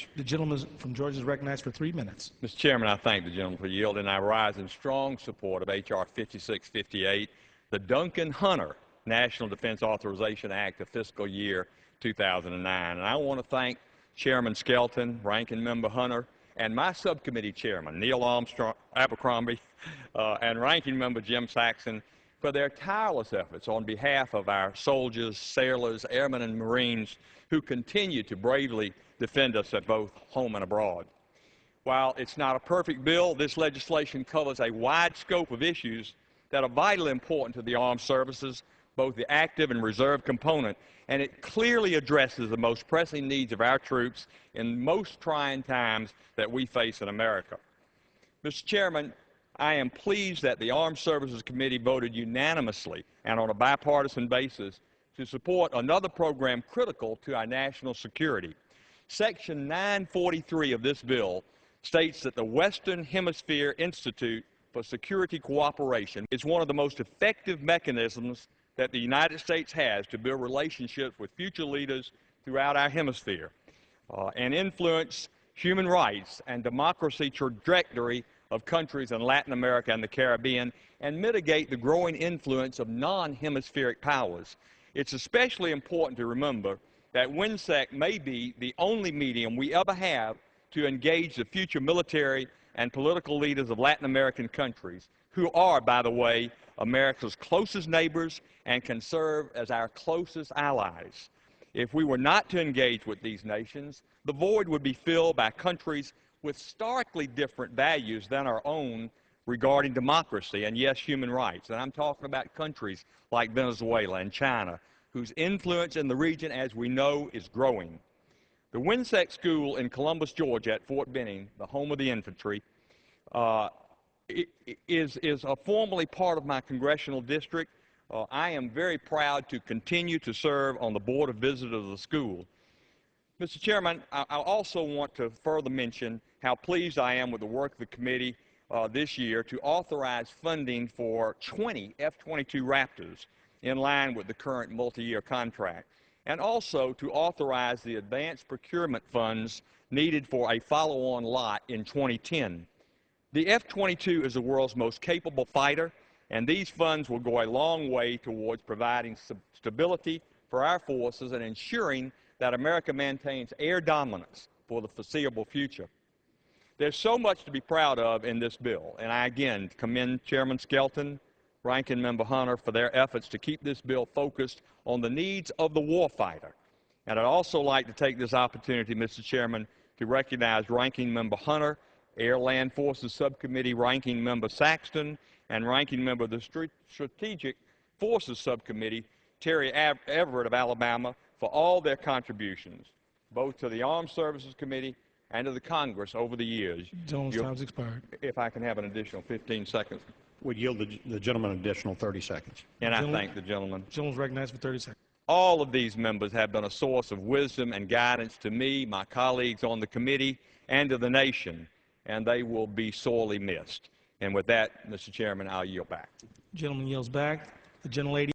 speech. The gentleman from Georgia is recognized for 3 minutes. Mr. Chairman, I thank the gentleman for yielding. I rise in strong support of H.R. 5658, the Duncan Hunter National Defense Authorization Act of fiscal year 2009. And I want to thank Chairman Skelton, Ranking Member Hunter, and my subcommittee chairman, Neil Armstrong Abercrombie, and Ranking Member Jim Saxon, for their tireless efforts on behalf of our soldiers, sailors, airmen, and Marines who continue to bravely defend us at both home and abroad. While it's not a perfect bill, this legislation covers a wide scope of issues that are vitally important to the armed services, both the active and reserve component, and it clearly addresses the most pressing needs of our troops in most trying times that we face in America. Mr. Chairman, I am pleased that the Armed Services Committee voted unanimously and on a bipartisan basis to support another program critical to our national security. Section 943 of this bill states that the Western Hemisphere Institute for Security Cooperation is one of the most effective mechanisms that the United States has to build relationships with future leaders throughout our hemisphere and influence human rights and democracy trajectory of countries in Latin America and the Caribbean, and mitigate the growing influence of non-hemispheric powers. It's especially important to remember that WINSEC may be the only medium we ever have to engage the future military and political leaders of Latin American countries, who are, by the way, America's closest neighbors and can serve as our closest allies. If we were not to engage with these nations, the void would be filled by countries with starkly different values than our own regarding democracy and, yes, human rights. And I'm talking about countries like Venezuela and China, whose influence in the region, as we know, is growing. The WINSEC School in Columbus, Georgia, at Fort Benning, the home of the infantry, is formally part of my congressional district. I am very proud to continue to serve on the Board of Visitors of the school. Mr. Chairman, I also want to further mention how pleased I am with the work of the committee this year to authorize funding for 20 F-22 Raptors in line with the current multi-year contract, and also to authorize the advanced procurement funds needed for a follow-on lot in 2010. The F-22 is the world's most capable fighter, and these funds will go a long way towards providing stability for our forces and ensuring that America maintains air dominance for the foreseeable future. There's so much to be proud of in this bill, and I again commend Chairman Skelton, Ranking Member Hunter for their efforts to keep this bill focused on the needs of the warfighter. And I'd also like to take this opportunity, Mr. Chairman, to recognize Ranking Member Hunter, Air Land Forces Subcommittee Ranking Member Saxton, and Ranking Member of the Strategic Forces Subcommittee, Terry Everett of Alabama, for all their contributions, both to the Armed Services Committee and to the Congress over the years. Gentleman's time's expired. If I can have an additional 15 seconds. Would yield the gentleman an additional 30 seconds. And I thank the gentleman. Gentleman's recognized for 30 seconds. All of these members have been a source of wisdom and guidance to me, my colleagues on the committee, and to the nation, and they will be sorely missed. And with that, Mr. Chairman, I'll yield back. Gentleman yields back. The gentlelady.